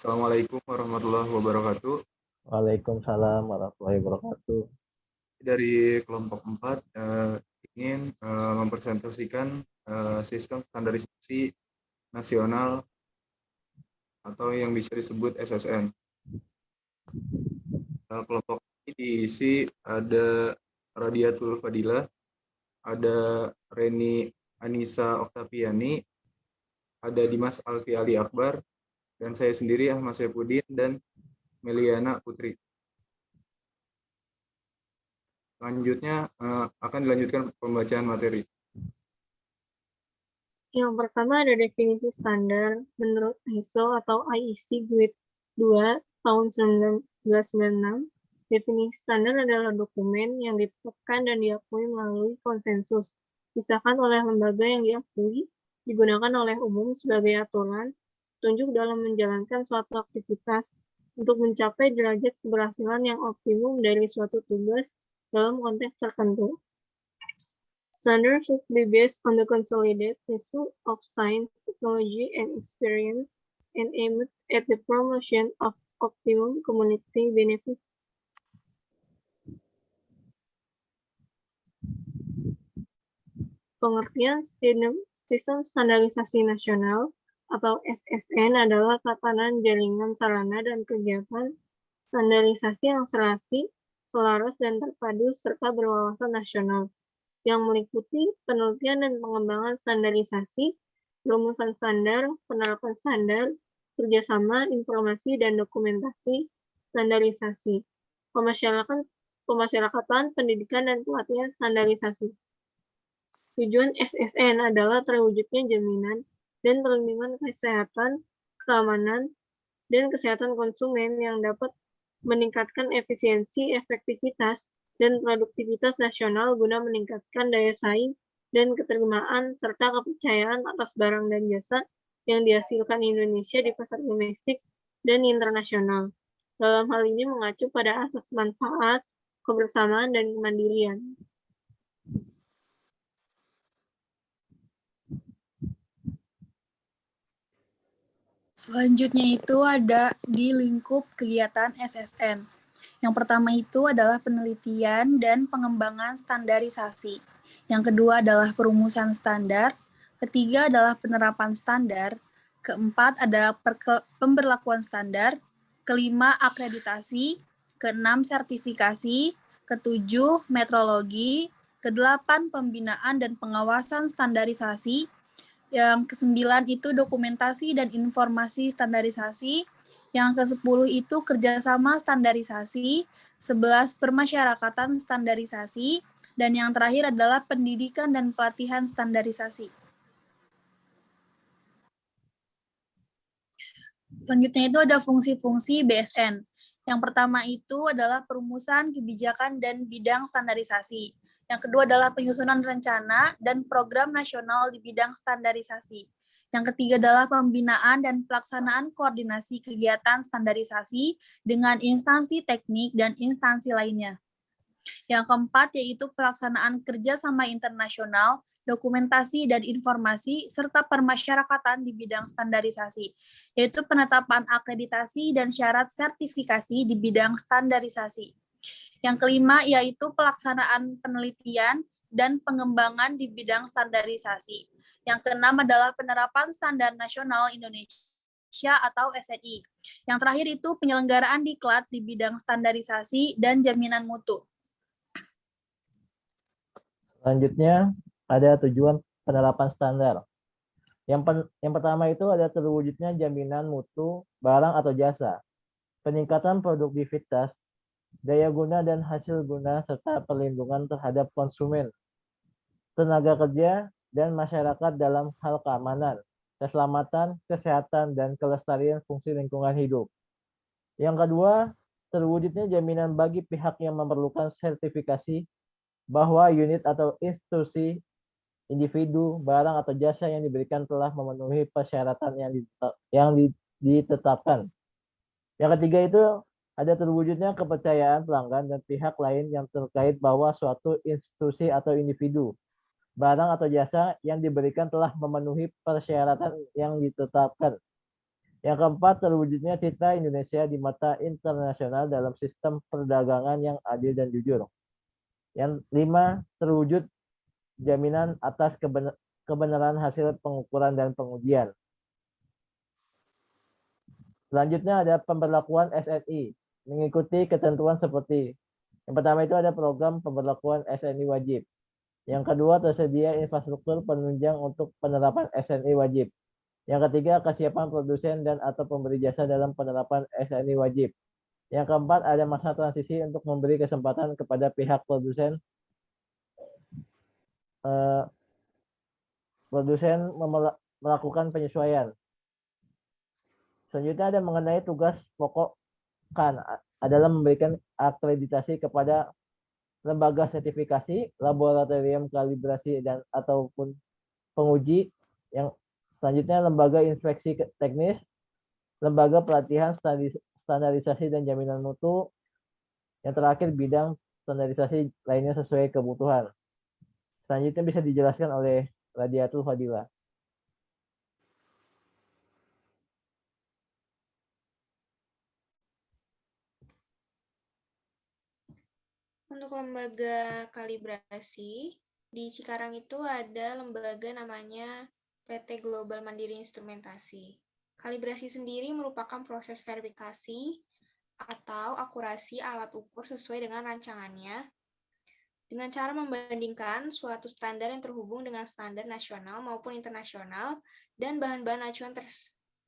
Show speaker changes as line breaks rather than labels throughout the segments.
Assalamualaikum warahmatullahi wabarakatuh.
Waalaikumsalam warahmatullahi wabarakatuh.
Dari kelompok 4 ingin mempresentasikan sistem standarisasi nasional atau yang bisa disebut SSN. Kelompok ini diisi ada Radiatul Fadilah, ada Reni Anissa Oktaviani, ada Dimas Alfi Ali Akbar, dan saya sendiri Ahmad Saifuddin dan Meliana Putri. Selanjutnya akan dilanjutkan pembacaan materi.
Yang pertama ada definisi standar menurut ISO atau IEC GUID 2 tahun 1996. Definisi standar adalah dokumen yang ditetapkan dan diakui melalui konsensus, disahkan oleh lembaga yang diakui, digunakan oleh umum sebagai aturan, petunjuk dalam menjalankan suatu aktivitas untuk mencapai derajat keberhasilan yang optimum dari suatu tugas dalam konteks tertentu. Standards should be based on the consolidated result of science, technology, and experience, and aimed at the promotion of optimum community benefits. Pengertian sistem standarisasi nasional atau SSN adalah tatanan jaringan sarana dan kegiatan standarisasi yang serasi, selaras, dan terpadu serta berwawasan nasional, yang meliputi penelitian dan pengembangan standarisasi, rumusan standar, penerapan standar, kerjasama, informasi, dan dokumentasi standarisasi, pemasyarakatan, pendidikan, dan pelatihan standarisasi. Tujuan SSN adalah terwujudnya jaminan dan perlindungan kesehatan, keamanan, dan kesehatan konsumen yang dapat meningkatkan efisiensi, efektivitas, dan produktivitas nasional guna meningkatkan daya saing dan keterimaan serta kepercayaan atas barang dan jasa yang dihasilkan Indonesia di pasar domestik dan internasional. Dalam hal ini mengacu pada asas manfaat, kebersamaan, dan kemandirian.
Selanjutnya itu ada di lingkup kegiatan SSN. Yang pertama itu adalah penelitian dan pengembangan standarisasi. Yang kedua adalah perumusan standar. Ketiga adalah penerapan standar. Keempat ada pemberlakuan standar. Kelima akreditasi. Keenam sertifikasi. Ketujuh metrologi. Kedelapan pembinaan dan pengawasan standarisasi. Yang ke-9 itu dokumentasi dan informasi standarisasi. Yang ke-10 itu kerjasama standarisasi. 11 permasyarakatan standarisasi. Dan yang terakhir adalah pendidikan dan pelatihan standarisasi. Selanjutnya itu ada fungsi-fungsi BSN. Yang pertama itu adalah perumusan kebijakan dan bidang standarisasi. Yang kedua adalah penyusunan rencana dan program nasional di bidang standarisasi. Yang ketiga adalah pembinaan dan pelaksanaan koordinasi kegiatan standarisasi dengan instansi teknik dan instansi lainnya. Yang keempat yaitu pelaksanaan kerjasama internasional, dokumentasi dan informasi, serta permasyarakatan di bidang standarisasi, yaitu penetapan akreditasi dan syarat sertifikasi di bidang standarisasi. Yang kelima yaitu pelaksanaan penelitian dan pengembangan di bidang standarisasi. Yang keenam adalah penerapan standar nasional Indonesia atau SNI. Yang terakhir itu penyelenggaraan diklat di bidang standarisasi dan jaminan mutu.
Selanjutnya ada tujuan penerapan standar. Yang pertama itu ada terwujudnya jaminan mutu barang atau jasa, peningkatan produktivitas, daya guna dan hasil guna, serta perlindungan terhadap konsumen, tenaga kerja, dan masyarakat dalam hal keamanan, keselamatan, kesehatan, dan kelestarian fungsi lingkungan hidup. Yang kedua, terwujudnya jaminan bagi pihak yang memerlukan sertifikasi bahwa unit atau institusi, individu, barang, atau jasa yang diberikan telah memenuhi persyaratan yang ditetapkan. Yang ketiga itu ada terwujudnya kepercayaan pelanggan dan pihak lain yang terkait bahwa suatu institusi atau individu, barang atau jasa yang diberikan telah memenuhi persyaratan yang ditetapkan. Yang keempat, terwujudnya citra Indonesia di mata internasional dalam sistem perdagangan yang adil dan jujur. Yang lima, terwujud jaminan atas kebenaran hasil pengukuran dan pengujian. Selanjutnya ada pemberlakuan SNI, mengikuti ketentuan seperti yang pertama itu ada program pemberlakuan SNI wajib. Yang kedua, tersedia infrastruktur penunjang untuk penerapan SNI wajib. Yang ketiga, kesiapan produsen dan atau pemberi jasa dalam penerapan SNI wajib. Yang keempat, ada masa transisi untuk memberi kesempatan kepada pihak produsen melakukan penyesuaian. Selanjutnya ada mengenai tugas pokok adalah memberikan akreditasi kepada lembaga sertifikasi, laboratorium kalibrasi dan ataupun penguji. Yang selanjutnya lembaga inspeksi teknis, lembaga pelatihan standarisasi dan jaminan mutu. Yang terakhir bidang standarisasi lainnya sesuai kebutuhan. Selanjutnya bisa dijelaskan oleh Radiatul Fadilah.
Untuk lembaga kalibrasi, di Cikarang itu ada lembaga namanya PT Global Mandiri Instrumentasi. Kalibrasi sendiri merupakan proses verifikasi atau akurasi alat ukur sesuai dengan rancangannya dengan cara membandingkan suatu standar yang terhubung dengan standar nasional maupun internasional dan bahan-bahan acuan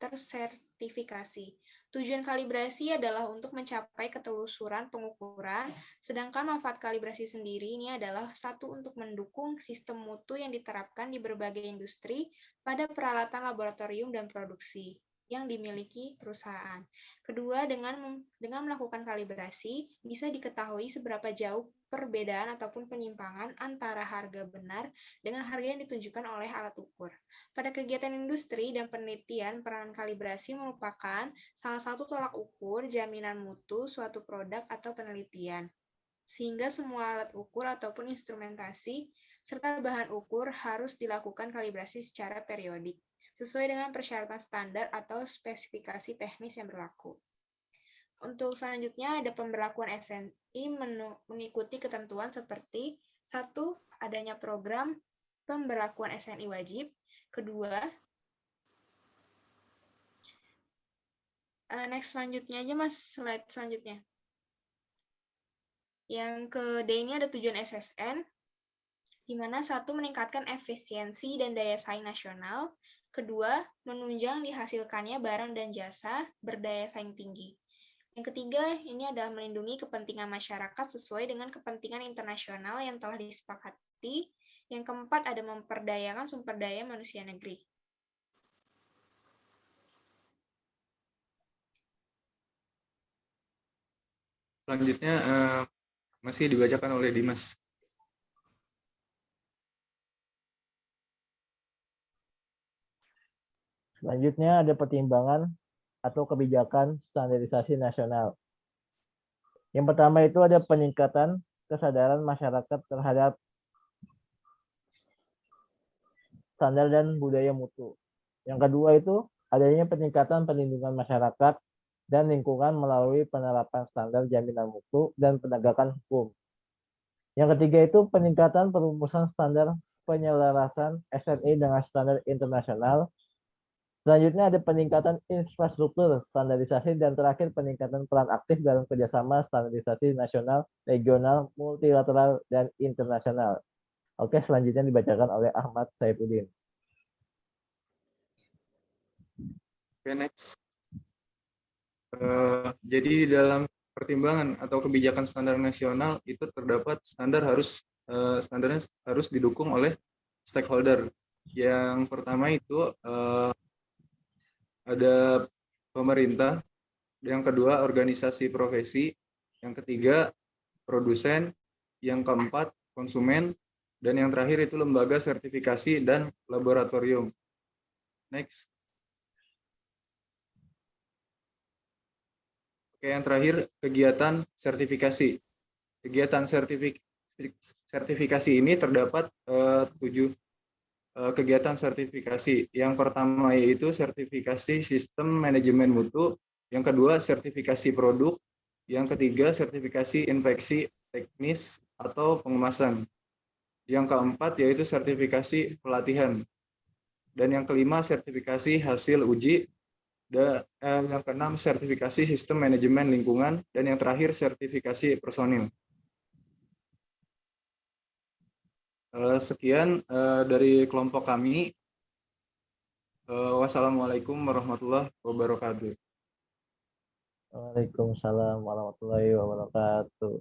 tersertifikasi. Tujuan kalibrasi adalah untuk mencapai ketelusuran pengukuran, sedangkan manfaat kalibrasi sendiri ini adalah satu untuk mendukung sistem mutu yang diterapkan di berbagai industri pada peralatan laboratorium dan produksi yang dimiliki perusahaan. Kedua, dengan melakukan kalibrasi, bisa diketahui seberapa jauh perbedaan ataupun penyimpangan antara harga benar dengan harga yang ditunjukkan oleh alat ukur. Pada kegiatan industri dan penelitian, peranan kalibrasi merupakan salah satu tolak ukur jaminan mutu suatu produk atau penelitian. Sehingga semua alat ukur ataupun instrumentasi serta bahan ukur harus dilakukan kalibrasi secara periodik, sesuai dengan persyaratan standar atau spesifikasi teknis yang berlaku. Untuk selanjutnya ada pemberlakuan SNI mengikuti ketentuan seperti 1. Adanya program pemberlakuan SNI wajib. Kedua, next selanjutnya aja Mas, slide selanjutnya. Yang ke D ini ada tujuan SSN, di mana 1. Meningkatkan efisiensi dan daya saing nasional. Kedua, menunjang dihasilkannya barang dan jasa berdaya saing tinggi. Yang ketiga, ini adalah melindungi kepentingan masyarakat sesuai dengan kepentingan internasional yang telah disepakati. Yang keempat, ada memperdayakan sumber daya manusia negeri.
Selanjutnya masih dibacakan oleh Dimas.
Selanjutnya ada pertimbangan atau kebijakan standarisasi nasional. Yang pertama itu ada peningkatan kesadaran masyarakat terhadap standar dan budaya mutu. Yang kedua itu adanya peningkatan perlindungan masyarakat dan lingkungan melalui penerapan standar jaminan mutu dan penegakan hukum. Yang ketiga itu peningkatan perumusan standar penyelarasan SNI dengan standar internasional. Selanjutnya ada peningkatan infrastruktur standarisasi dan terakhir peningkatan peran aktif dalam kerjasama standarisasi nasional, regional, multilateral, dan internasional. Oke, selanjutnya dibacakan oleh Ahmad Saifuddin.
Oke, next. Jadi dalam pertimbangan atau kebijakan standar nasional itu terdapat standarnya harus didukung oleh stakeholder. Yang pertama itu ada pemerintah, yang kedua organisasi profesi, yang ketiga produsen, yang keempat konsumen, dan yang terakhir itu lembaga sertifikasi dan laboratorium. Next. Oke, yang terakhir kegiatan sertifikasi. Kegiatan sertifikasi ini terdapat 7. kegiatan sertifikasi. Yang pertama yaitu sertifikasi sistem manajemen mutu, yang kedua sertifikasi produk, yang ketiga sertifikasi inspeksi teknis atau pengemasan. Yang keempat yaitu sertifikasi pelatihan. Dan yang kelima sertifikasi hasil uji. Dan yang keenam sertifikasi sistem manajemen lingkungan, dan yang terakhir sertifikasi personil. Sekian dari kelompok kami. Wassalamualaikum warahmatullahi wabarakatuh.
Waalaikumsalam warahmatullahi wabarakatuh.